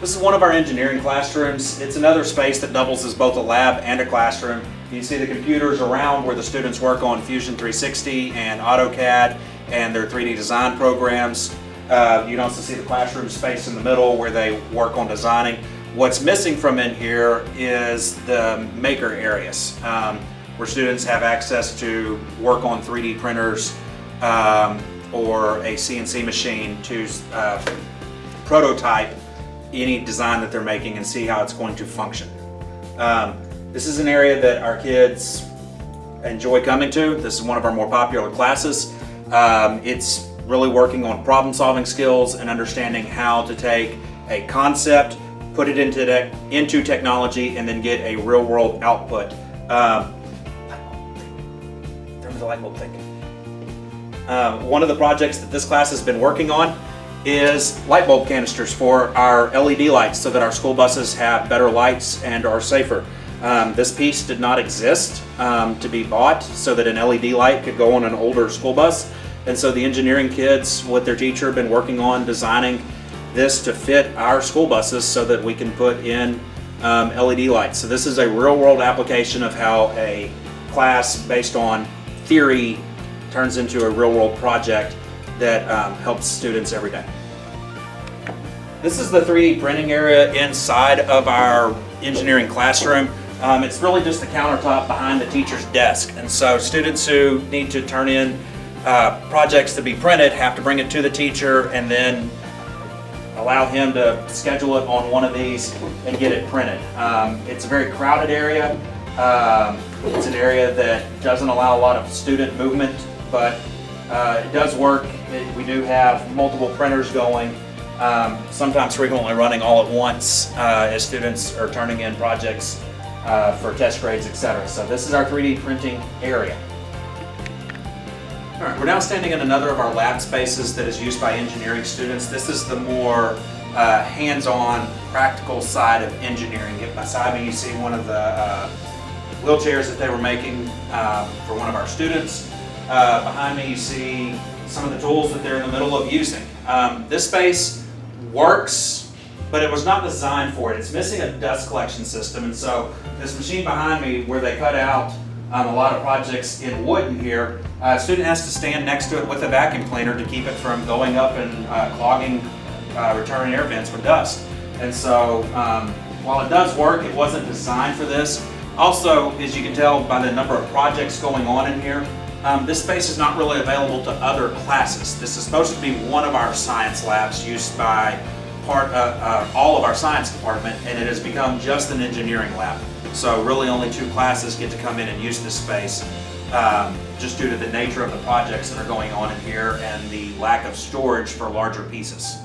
This is one of our engineering classrooms. It's another space that doubles as both a lab and a classroom. You see the computers around where the students work on Fusion 360 and AutoCAD and their 3D design programs. You can also see the classroom space in the middle where they work on designing. What's missing from in here is the maker areas, where students have access to work on 3D printers or a CNC machine to prototype any design that they're making and see how it's going to function. This is an area that our kids enjoy coming to. This is one of our more popular classes. It's really working on problem solving skills and understanding how to take a concept, put it into technology, and then get a real world output. The light bulb thing. One of the projects that this class has been working on is light bulb canisters for our LED lights so that our school buses have better lights and are safer. This piece did not exist to be bought so that an LED light could go on an older school bus, and so the engineering kids with their teacher have been working on designing this to fit our school buses so that we can put in LED lights. So this is a real world application of how a class based on theory turns into a real world project that helps students every day. This is the 3D printing area inside of our engineering classroom. It's really just the countertop behind the teacher's desk, and so students who need to turn in projects to be printed have to bring it to the teacher and then allow him to schedule it on one of these and get it printed. It's a very crowded area. It's an area that doesn't allow a lot of student movement, but it does work. We do have multiple printers going, sometimes frequently running all at once as students are turning in projects for test grades, etc. So this is our 3D printing area. All right, we're now standing in another of our lab spaces that is used by engineering students. This is the more hands-on, practical side of engineering. Beside me you see one of the wheelchairs that they were making for one of our students. Behind me you see some of the tools that they're in the middle of using. This space works, but it was not designed for it. It's missing a dust collection system, and so this machine behind me where they cut out a lot of projects in wood in here, a student has to stand next to it with a vacuum cleaner to keep it from going up and clogging return air vents with dust. And so while it does work, it wasn't designed for this. Also, as you can tell by the number of projects going on in here, this space is not really available to other classes. This is supposed to be one of our science labs used by all of our science department, and it has become just an engineering lab. So really only 2 classes get to come in and use this space just due to the nature of the projects that are going on in here and the lack of storage for larger pieces.